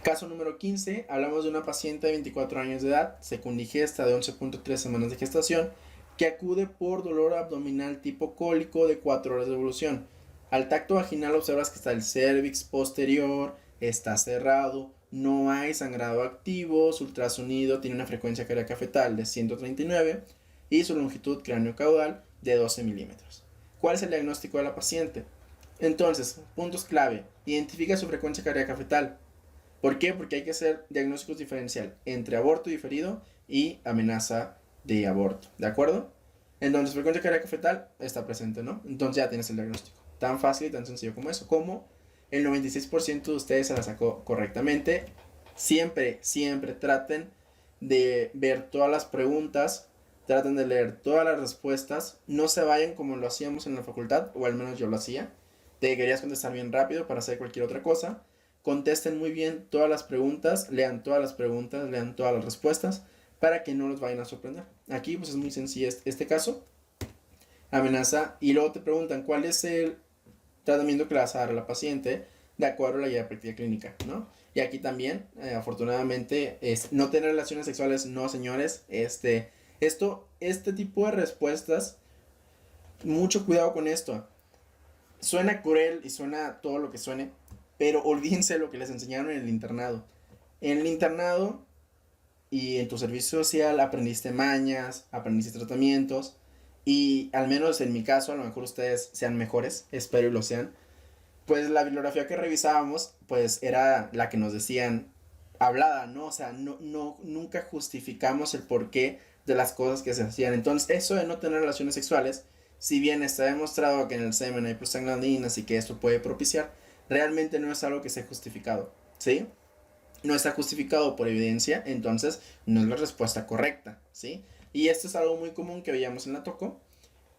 Caso número 15, hablamos de una paciente de 24 años de edad, secundigesta de 11.3 semanas de gestación, que acude por dolor abdominal tipo cólico de 4 horas de evolución. Al tacto vaginal observas que está el cervix posterior, está cerrado, no hay sangrado activo, su ultrasonido tiene una frecuencia cardíaca fetal de 139 y su longitud cráneo-caudal de 12 milímetros. ¿Cuál es el diagnóstico de la paciente? Entonces, puntos clave, identifica su frecuencia cardíaca fetal. ¿Por qué? Porque hay que hacer diagnósticos diferencial entre aborto diferido y amenaza de aborto, ¿de acuerdo? Entonces, frecuencia cardíaca fetal está presente, ¿no? Entonces ya tienes el diagnóstico. Tan fácil y tan sencillo como eso. Como el 96% de ustedes se la sacó correctamente. Siempre, siempre traten de ver todas las preguntas, traten de leer todas las respuestas. No se vayan como lo hacíamos en la facultad, o al menos yo lo hacía. Te querías contestar bien rápido para hacer cualquier otra cosa. Contesten muy bien todas las preguntas, lean todas las preguntas, lean todas las respuestas para que no los vayan a sorprender. Aquí pues es muy sencillo este caso, amenaza, y luego te preguntan cuál es el tratamiento que le vas a dar a la paciente de acuerdo a la guía de práctica clínica, ¿no? Y aquí también, afortunadamente, no tener relaciones sexuales, no señores, Este tipo de respuestas, mucho cuidado con esto. Suena cruel y suena todo lo que suene, pero olvídense lo que les enseñaron en el internado. En el internado y en tu servicio social aprendiste mañas, aprendiste tratamientos y al menos en mi caso, a lo mejor ustedes sean mejores, espero y lo sean, pues la bibliografía que revisábamos pues era la que nos decían hablada, ¿no? O sea, nunca justificamos el porqué de las cosas que se hacían. Entonces, eso de no tener relaciones sexuales, si bien está demostrado que en el semen hay prostaglandinas y que esto puede propiciar, realmente no es algo que sea justificado, ¿sí? No está justificado por evidencia, entonces no es la respuesta correcta, ¿sí? Y esto es algo muy común que veíamos en la toco,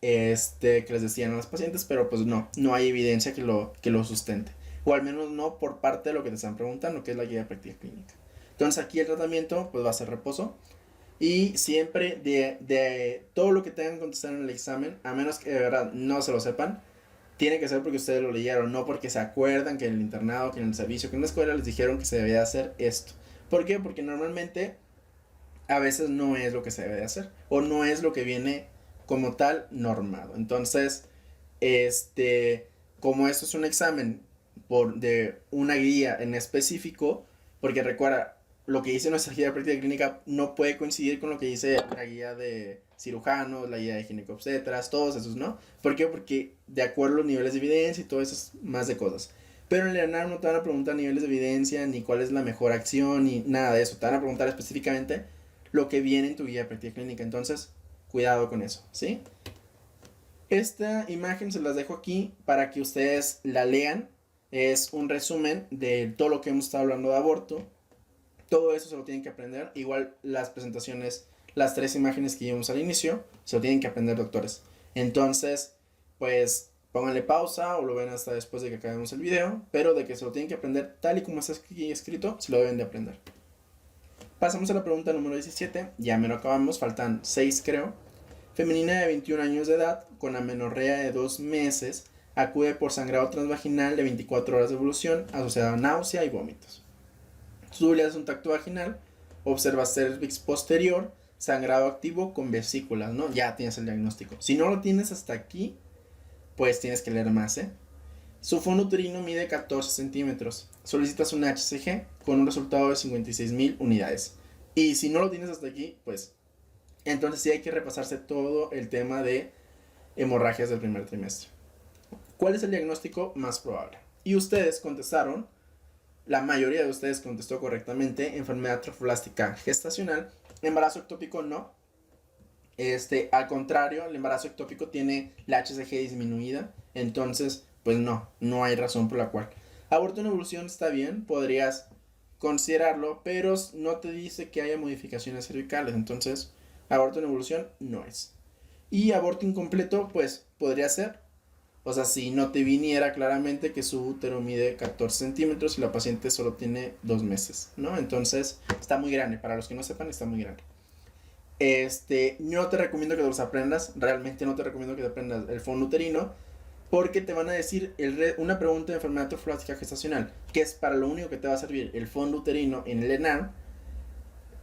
que les decían a los pacientes, pero pues no hay evidencia que lo sustente. O al menos no por parte de lo que te están preguntando, que es la guía de práctica clínica. Entonces aquí el tratamiento pues va a ser reposo. Y siempre de todo lo que tengan que contestar en el examen, a menos que de verdad no se lo sepan, tiene que ser porque ustedes lo leyeron, no porque se acuerdan que en el internado, que en el servicio, que en la escuela les dijeron que se debía hacer esto. ¿Por qué? Porque normalmente a veces no es lo que se debe de hacer o no es lo que viene como tal normado. Entonces, como esto es un examen de una guía en específico, porque recuerda, lo que dice nuestra guía de práctica clínica no puede coincidir con lo que dice la guía de cirujanos, la guía de ginecobstetras, todos esos, ¿no? ¿Por qué? Porque de acuerdo a los niveles de evidencia y todo eso es más de cosas. Pero en el ENAR no te van a preguntar niveles de evidencia, ni cuál es la mejor acción, ni nada de eso. Te van a preguntar específicamente lo que viene en tu guía de práctica clínica. Entonces, cuidado con eso, ¿sí? Esta imagen se las dejo aquí para que ustedes la lean. Es un resumen de todo lo que hemos estado hablando de aborto. Todo eso se lo tienen que aprender. Igual las presentaciones, las 3 imágenes que vimos al inicio, se lo tienen que aprender, doctores. Entonces, pues pónganle pausa o lo ven hasta después de que acabemos el video. Pero de que se lo tienen que aprender tal y como está aquí escrito, se lo deben de aprender. Pasamos a la pregunta número 17. Ya me lo acabamos, faltan 6 creo. Femenina de 21 años de edad, con amenorrea de 2 meses, acude por sangrado transvaginal de 24 horas de evolución, asociada a náusea y vómitos. Su debilidad es un tacto vaginal, observa cervix posterior, sangrado activo con vesículas, ¿no? Ya tienes el diagnóstico. Si no lo tienes hasta aquí, pues tienes que leer más, ¿eh? Su fondo uterino mide 14 centímetros. Solicitas un HCG con un resultado de 56,000 unidades. Y si no lo tienes hasta aquí, pues entonces sí hay que repasarse todo el tema de hemorragias del primer trimestre. ¿Cuál es el diagnóstico más probable? Y ustedes contestaron, la mayoría de ustedes contestó correctamente, enfermedad trofoblástica gestacional. Embarazo ectópico no. Al contrario, el embarazo ectópico tiene la HCG disminuida, entonces pues no hay razón por la cual. Aborto en evolución está bien, podrías considerarlo, pero no te dice que haya modificaciones cervicales, entonces aborto en evolución no es. Y aborto incompleto, pues podría ser. O sea, si no te viniera claramente que su útero mide 14 centímetros y la paciente solo tiene 2 meses, ¿no? Entonces está muy grande. Para los que no sepan, está muy grande. No te recomiendo que los aprendas. Realmente no te recomiendo que te aprendas el fondo uterino. Porque te van a decir una pregunta de enfermedad trofoblástica gestacional, que es para lo único que te va a servir el fondo uterino en el ENAR.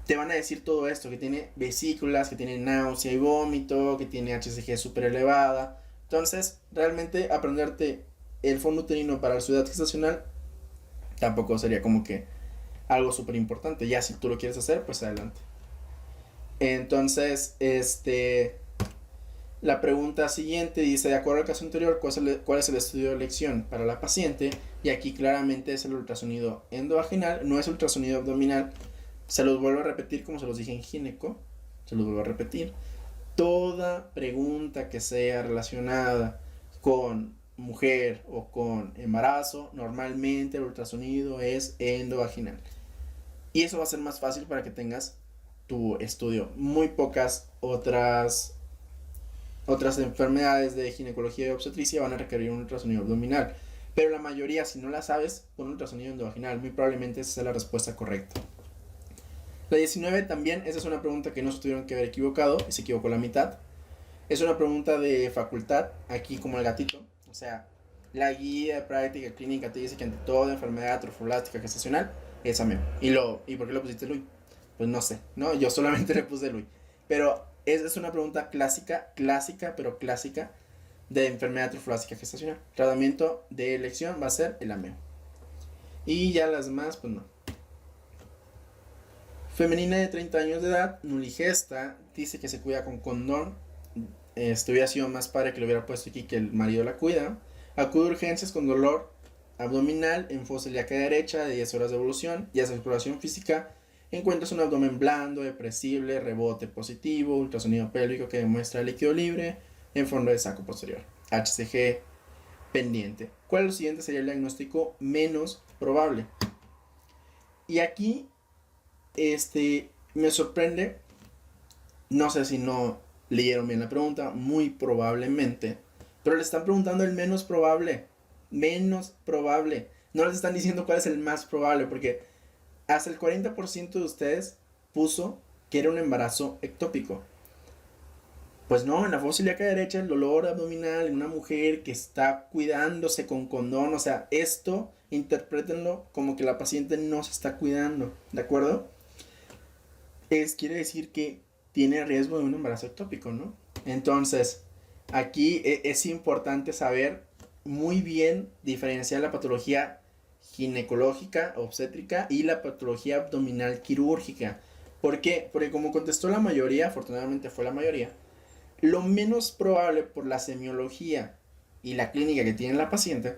Te van a decir todo esto, que tiene vesículas, que tiene náusea y vómito, que tiene HCG súper elevada. Entonces, realmente aprenderte el fondo uterino para la ciudad gestacional tampoco sería como que algo súper importante. Ya si tú lo quieres hacer, pues adelante. Entonces, la pregunta siguiente dice, de acuerdo al caso anterior, ¿cuál es el estudio de elección para la paciente? Y aquí claramente es el ultrasonido endovaginal, no es ultrasonido abdominal. Se los vuelvo a repetir como se los dije en gineco. Se los vuelvo a repetir. Toda pregunta que sea relacionada con mujer o con embarazo, normalmente el ultrasonido es endovaginal. Y eso va a ser más fácil para que tengas tu estudio. Muy pocas otras enfermedades de ginecología y obstetricia van a requerir un ultrasonido abdominal. Pero la mayoría, si no la sabes, pon un ultrasonido endovaginal. Muy probablemente esa sea la respuesta correcta. La 19 también, esa es una pregunta que no se tuvieron que haber equivocado, y se equivocó la mitad. Es una pregunta de facultad, aquí como el gatito. O sea, la guía de práctica clínica te dice que ante toda enfermedad trofoblástica gestacional es AMEO. ¿Y por qué lo pusiste Luis? Pues no sé, ¿no? Yo solamente le puse Luis. Pero Es una pregunta clásica, pero clásica, de enfermedad trofolásica gestacional. Tratamiento de elección va a ser el ameo. Y ya las demás, pues no. Femenina de 30 años de edad, nuligesta, dice que se cuida con condón. Hubiera sido más padre que lo hubiera puesto aquí, que el marido la cuida. Acude a urgencias con dolor abdominal en fosa ilíaca derecha de 10 horas de evolución y hace exploración física. Encuentras un abdomen blando, depresible, rebote positivo, ultrasonido pélvico que demuestra líquido libre en fondo de saco posterior. HCG pendiente. ¿Cuál de los siguientes sería el diagnóstico menos probable? Y aquí, me sorprende, no sé si no leyeron bien la pregunta, muy probablemente, pero le están preguntando el menos probable. No les están diciendo cuál es el más probable, porque hasta el 40% de ustedes puso que era un embarazo ectópico. Pues no, en la fosa ilíaca derecha el dolor abdominal en una mujer que está cuidándose con condón, o sea, esto interprétenlo como que la paciente no se está cuidando, ¿de acuerdo? Quiere decir que tiene riesgo de un embarazo ectópico, ¿no? Entonces, aquí es importante saber muy bien diferenciar la patología ginecológica, obstétrica y la patología abdominal quirúrgica. ¿Por qué? Porque como contestó la mayoría, afortunadamente fue la mayoría, lo menos probable por la semiología y la clínica que tiene la paciente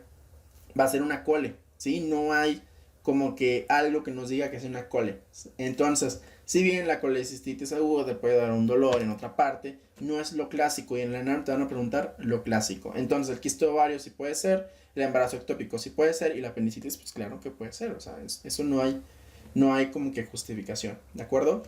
va a ser una cole, ¿sí? No hay como que algo que nos diga que es una cole. Entonces, si bien la colecistitis aguda te puede dar un dolor en otra parte, no es lo clásico y en la ENARM te van a preguntar lo clásico. Entonces, el quisto de ovario sí puede ser, el embarazo ectópico sí puede ser y la apendicitis pues claro que puede ser, o sea, eso no hay como que justificación, ¿de acuerdo?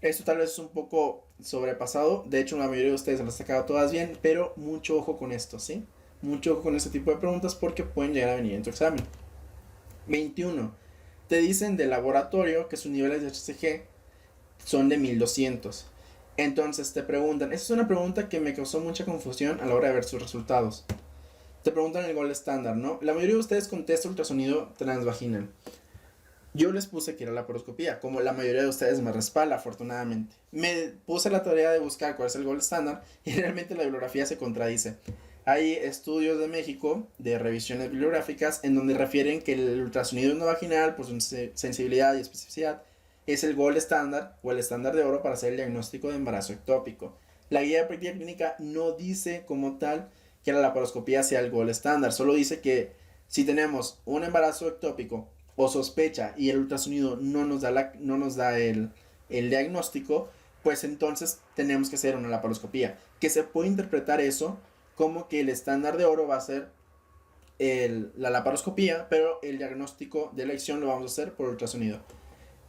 Esto tal vez es un poco sobrepasado, de hecho la mayoría de ustedes se las ha sacado todas bien, pero mucho ojo con esto, ¿sí? Mucho ojo con este tipo de preguntas porque pueden llegar a venir en tu examen. 21. Te dicen de laboratorio que sus niveles de HCG son de 1200. Entonces te preguntan, esa es una pregunta que me causó mucha confusión a la hora de ver sus resultados. Te preguntan el gol estándar, ¿no? La mayoría de ustedes contesta ultrasonido transvaginal. Yo les puse que era la laparoscopía, como la mayoría de ustedes me respalda, afortunadamente. Me puse la tarea de buscar cuál es el gol estándar y realmente la bibliografía se contradice. Hay estudios de México de revisiones bibliográficas en donde refieren que el ultrasonido endovaginal, por su sensibilidad y especificidad, es el gol estándar o el estándar de oro para hacer el diagnóstico de embarazo ectópico. La guía de práctica clínica no dice como tal que la laparoscopía sea el gol estándar, solo dice que si tenemos un embarazo ectópico o sospecha y el ultrasonido no nos da el diagnóstico, pues entonces tenemos que hacer una laparoscopía. Que se puede interpretar eso como que el estándar de oro va a ser la laparoscopía, pero el diagnóstico de elección lo vamos a hacer por ultrasonido.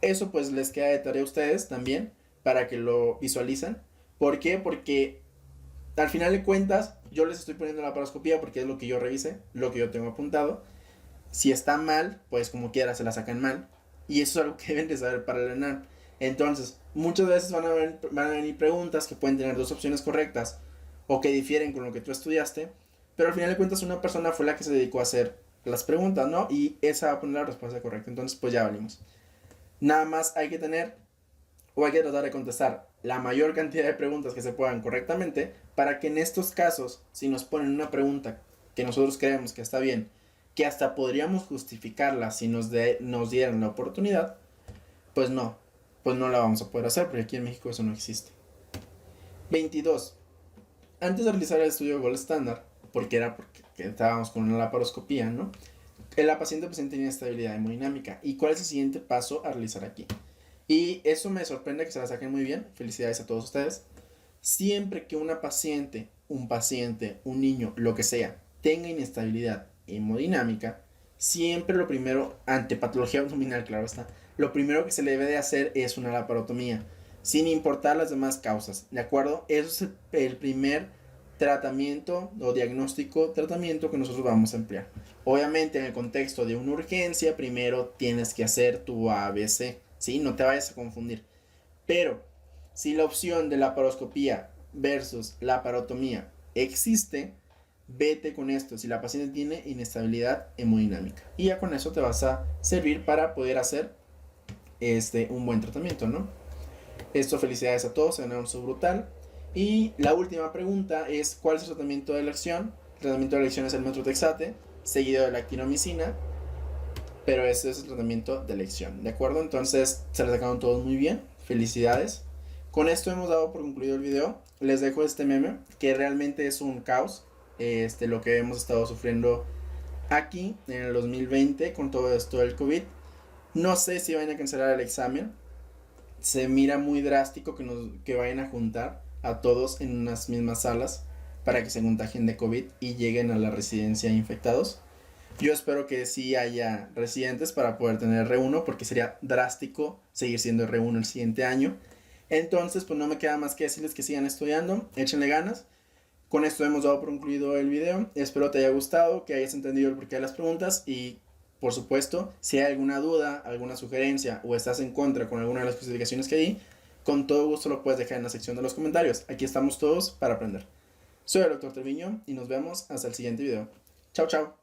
Eso pues les queda de tarea a ustedes también para que lo visualicen. ¿Por qué? Porque al final de cuentas yo les estoy poniendo la laparoscopía porque es lo que yo revisé, lo que yo tengo apuntado. Si está mal, pues como quiera se la sacan mal. Y eso es algo que deben de saber para el ENARM. Entonces, muchas veces van a venir preguntas que pueden tener dos opciones correctas o que difieren con lo que tú estudiaste. Pero al final de cuentas una persona fue la que se dedicó a hacer las preguntas, ¿no? Y esa va a poner la respuesta correcta. Entonces, pues ya valimos. Nada más hay que tener o hay que tratar de contestar la mayor cantidad de preguntas que se puedan correctamente para que en estos casos, si nos ponen una pregunta que nosotros creemos que está bien, que hasta podríamos justificarla si nos dieran la oportunidad, pues no la vamos a poder hacer porque aquí en México eso no existe. 22. Antes de realizar el estudio de Gold Standard, porque estábamos con una laparoscopía, ¿no? La paciente presenta inestabilidad hemodinámica. ¿Y cuál es el siguiente paso a realizar aquí? Y eso me sorprende que se la saquen muy bien. Felicidades a todos ustedes. Siempre que una paciente, un niño, lo que sea, tenga inestabilidad hemodinámica, siempre lo primero, ante patología abdominal, claro está, lo primero que se le debe de hacer es una laparotomía, sin importar las demás causas, ¿de acuerdo? Eso es el primer tratamiento o tratamiento que nosotros vamos a emplear. Obviamente en el contexto de una urgencia, primero tienes que hacer tu ABC, ¿sí? No te vayas a confundir. Pero si la opción de laparoscopía versus laparotomía existe, vete con esto, si la paciente tiene inestabilidad hemodinámica. Y ya con eso te vas a servir para poder hacer un buen tratamiento, ¿no? Esto, felicidades a todos, se ganaron su brutal. Y la última pregunta es: ¿cuál es el tratamiento de elección? El tratamiento de elección es el metrotexate, seguido de la actinomicina, pero este es el tratamiento de elección, ¿de acuerdo? Entonces se lo sacaron todos muy bien, felicidades. Con esto hemos dado por concluido el video. Les dejo este meme, que realmente es un caos, lo que hemos estado sufriendo aquí en el 2020 con todo esto del COVID. No sé si van a cancelar el examen. Se mira muy drástico que vayan a juntar a todos en unas mismas salas para que se contagien de COVID y lleguen a la residencia infectados. Yo espero que sí haya residentes para poder tener R1, porque sería drástico seguir siendo R1 el siguiente año. Entonces, pues no me queda más que decirles que sigan estudiando, échenle ganas. Con esto hemos dado por concluido el video. Espero te haya gustado, que hayas entendido el porqué de las preguntas y, por supuesto, si hay alguna duda, alguna sugerencia o estás en contra con alguna de las especificaciones que di, con todo gusto lo puedes dejar en la sección de los comentarios. Aquí estamos todos para aprender. Soy el Dr. Treviño y nos vemos hasta el siguiente video. Chao, chao.